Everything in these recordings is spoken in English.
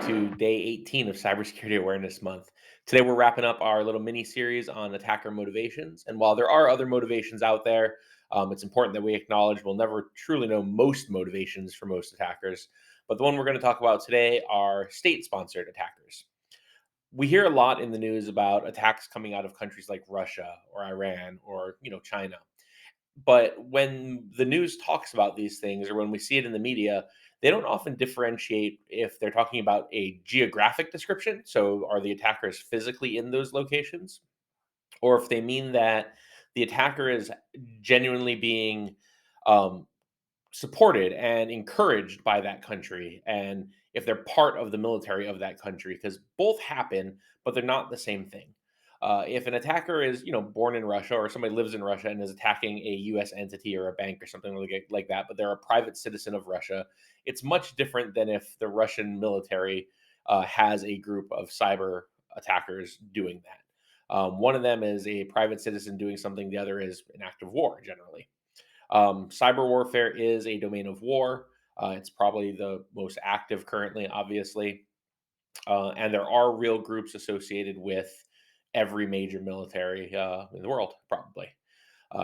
to day 18 of Cybersecurity Awareness Month. Today, we're wrapping up our little mini series on attacker motivations. And while there are other motivations out there, it's important that we acknowledge we'll never truly know most motivations for most attackers. But the one we're going to talk about today are state sponsored attackers. We hear a lot in the news about attacks coming out of countries like Russia or Iran or China. But when the news talks about these things or when we see it in the media, they don't often differentiate if they're talking about a geographic description. So, are the attackers physically in those locations? Or if they mean that the attacker is genuinely being um, supported and encouraged by that country, and if they're part of the military of that country, because both happen, but they're not the same thing. If an attacker is, born in Russia, or somebody lives in Russia and is attacking a U.S. entity or a bank or something like that, but they're a private citizen of Russia, it's much different than if the Russian military has a group of cyber attackers doing that. One of them is a private citizen doing something; the other is an act of war, generally. Cyber warfare is a domain of war. It's probably the most active currently, obviously. And there are real groups associated with every major military in the world, probably,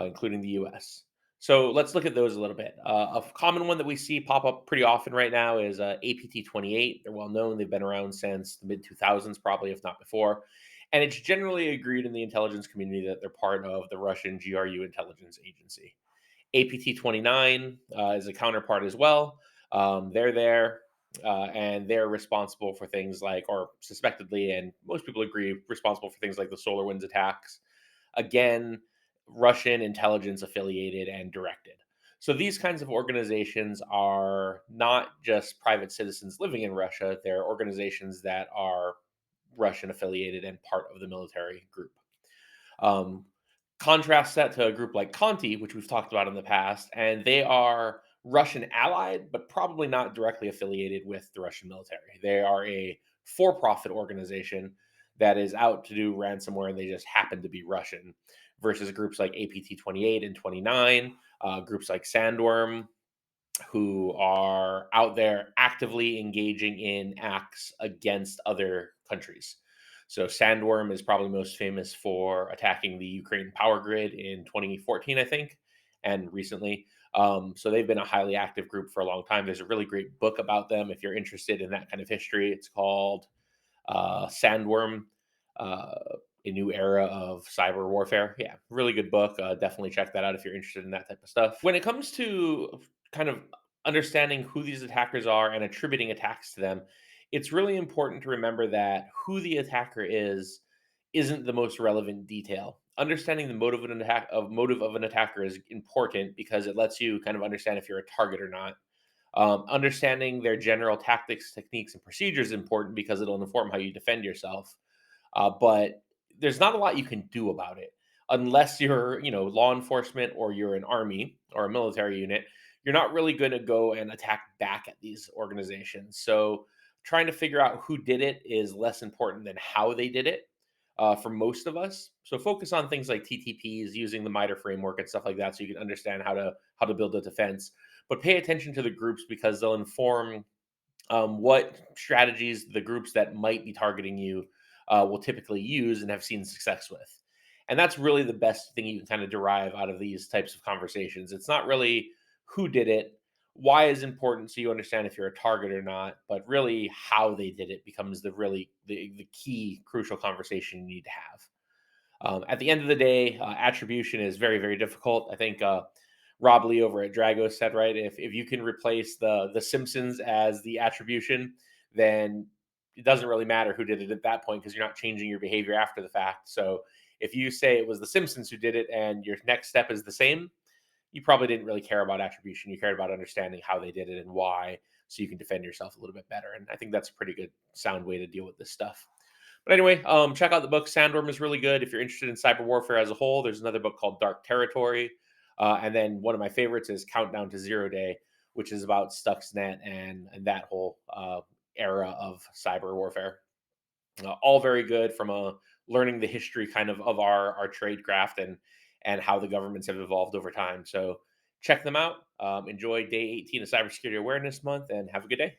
including the US. So let's look at those a little bit. A common one that we see pop up pretty often right now is APT 28. They're well known, they've been around since the mid 2000s, probably, if not before. And it's generally agreed in the intelligence community that they're part of the Russian GRU intelligence agency. APT 29 is a counterpart as well. They're there and they're responsible for things like, or suspectedly, and most people agree, responsible for things like the SolarWinds attacks. Again, Russian intelligence affiliated and directed. So these kinds of organizations are not just private citizens living in Russia, they're organizations that are Russian affiliated and part of the military group. Um, Contrast that to a group like Conti, which we've talked about in the past, and they are Russian allied, but probably not directly affiliated with the Russian military. They are a for profit organization that is out to do ransomware, and they just happen to be Russian, versus groups like APT 28 and 29, groups like Sandworm, who are out there actively engaging in acts against other countries. So Sandworm is probably most famous for attacking the Ukraine power grid in 2014, I think, and recently. So they've been a highly active group for a long time. There's a really great book about them if you're interested in that kind of history. It's called Sandworm, uh, A New Era of Cyber Warfare. Yeah, really good book. Definitely check that out if you're interested in that type of stuff. When it comes to kind of understanding who these attackers are and attributing attacks to them, it's really important to remember that who the attacker is isn't the most relevant detail. Understanding the motive of an attacker is important because it lets you kind of understand if you're a target or not. Understanding their general tactics, techniques, and procedures is important because it'll inform how you defend yourself. But there's not a lot you can do about it unless you're, law enforcement or you're an army or a military unit. You're not really going to go and attack back at these organizations. So trying to figure out who did it is less important than how they did it for most of us. So focus on things like TTPs, using the MITRE framework and stuff like that, so you can understand how to build a defense. But pay attention to the groups because they'll inform what strategies the groups that might be targeting you will typically use and have seen success with. And that's really the best thing you can kind of derive out of these types of conversations. It's not really who did it, why is important so you understand if you're a target or not, but really how they did it becomes the key crucial conversation you need to have. At the end of the day, attribution is very, very difficult. I think Rob Lee over at Drago said, right, if you can replace the Simpsons as the attribution, then it doesn't really matter who did it at that point because you're not changing your behavior after the fact. So if you say it was the Simpsons who did it and your next step is the same, you probably didn't really care about attribution. You cared about understanding how they did it and why, so you can defend yourself a little bit better. And I think that's a pretty good, sound way to deal with this stuff. But anyway, check out the book. Sandworm is really good. If you're interested in cyber warfare as a whole, there's another book called Dark Territory. And then one of my favorites is Countdown to Zero Day, which is about Stuxnet and that whole era of cyber warfare. All very good from a learning the history kind of our trade craft and how the governments have evolved over time. So check them out. Enjoy day 18 of Cybersecurity Awareness Month and have a good day.